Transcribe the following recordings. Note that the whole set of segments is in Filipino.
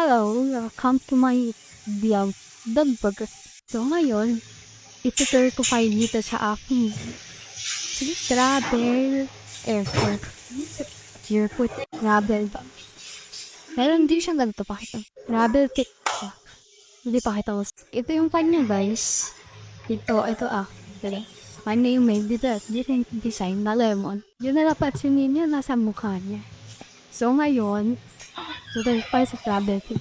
Hello, welcome to my vlog vlog. So ngayon, itutur ko kayo dito sa aking travel airport. Airport travel ba? Pero hindi siya ganito pakita. Travel kit pa. Hindi pakita ko. Ito yung kanya guys. Ito Dali. Kanya yung may different design na lemon. Yun na napansin ninyo nasa mukha niya. So ngayon, tutur pa sa travel kit.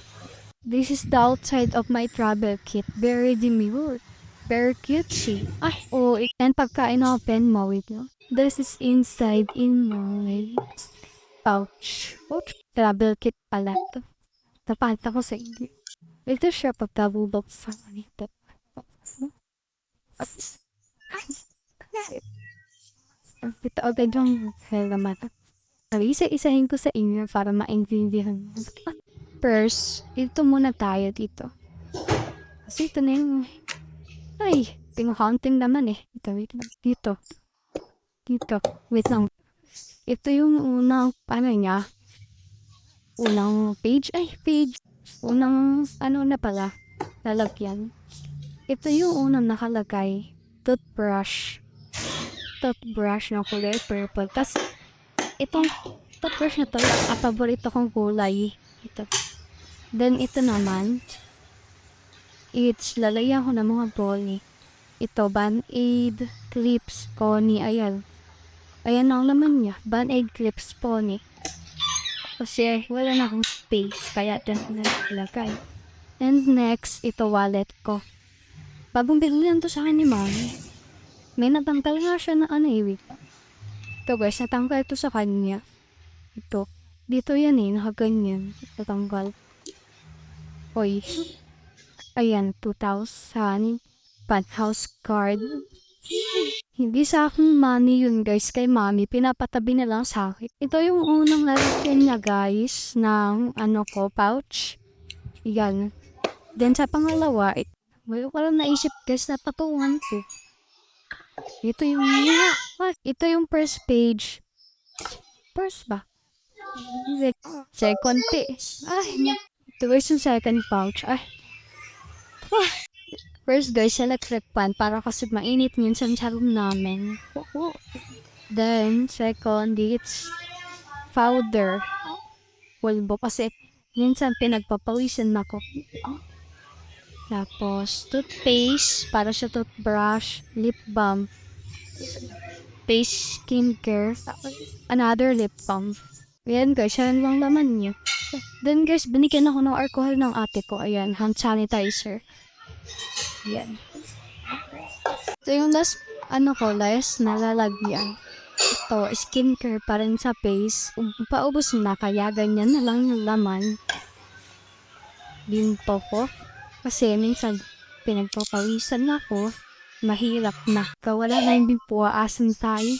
This is the outside of my travel kit. Very demure. Very cutesy. Ay, oh, and pagka in-open mo, wait no? This is inside in my pouch. Pouch? Travel kit pala to. Tapanta ko sa inyo. Ito siya pagkabubok sa kanito. Ito agad yung halaman. Isa-isahin ko sa inyo para maintindihan mo. First, ito muna tayo dito. Kasi ito na yung... Ay, pinu-counting naman eh. Wait lang. Dito. Wait lang. Ito yung unang, niya? Unang page? Unang, na pala. Lalagyan. Ito yung unang nakalagay. Toothbrush na kulay purple. Tapos, itong toothbrush na to, ang paborito kong kulay. Ito. Then, ito naman, lalayan ko ng mga ball. Ito, Band-Aid, clips, pony, ayan. Ayan ang laman niya, Band-Aid, clips, pony. Kasi wala na akong space, kaya dyan na nilagay. And next, ito wallet ko. Bagong bigyan to sa akin ni Mami. May natanggal nga siya na wait. Ito guys, natanggal to sa kanya. Ito. Dito yan nakaganyan. Natanggal. Hoy. Ayan, 2,000. Penthouse card. Hindi sa akin money yun guys, kay Mami. Pinapatabi na lang sa akin. Ito yung unang lalagyan niya guys, ng pouch. Yan. Then sa pangalawa, walang naisip guys na patungan ko. Ito yung first page. First ba? Second page. Ito guys yung second pouch. First guys, electric pan para kasi mainit minsan sa room namin. Then, second, it's powder. Pulbo kasi minsan pinagpapawisan ako. Tapos, toothpaste para sa toothbrush, lip balm, face skincare, another lip balm. Ayan guys, yan lang laman niya. Then guys, binigyan ako ng alcohol ng ate ko. Ayan, hand sanitizer. Ayan. Ito yung last nalalagyan. Ito, skincare pa rin sa face. Paubos na, kaya ganyan na lang yung laman. Binto ko. Kasi minsan, pinagpapawisan ako. Mahirap na. Kawala na yung bimpuaasan tayo.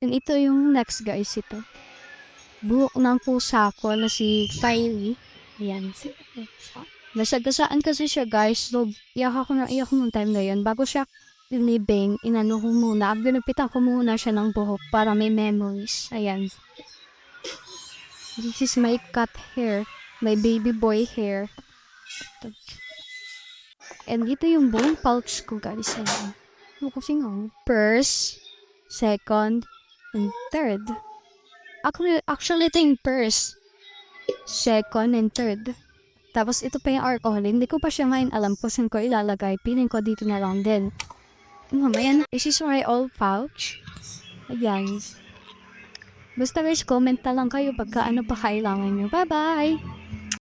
And ito yung next guys, ito. Buhok ng pusa ko na si Kylie. Ayan. Nasagasaan kasi siya guys. So, iyak ako nung time na yun. Bago siya living, inano ko muna. Ginupitan ko muna siya ng buhok para may memories. Ayan. This is my cat hair. My baby boy hair. And ito yung buong pouch ko guys. Ayan. Kasi nga. First, second, and third. Actually, ito yung first, second, and third. Tapos ito pa yung alcohol. Hindi ko pa siya ngayon alam kung saan ko ilalagay. Piling ko dito na lang din. Mamaya na. This is my old pouch. Ayan. Basta guys, comment na lang kayo pagka pa kailangan nyo. Bye-bye!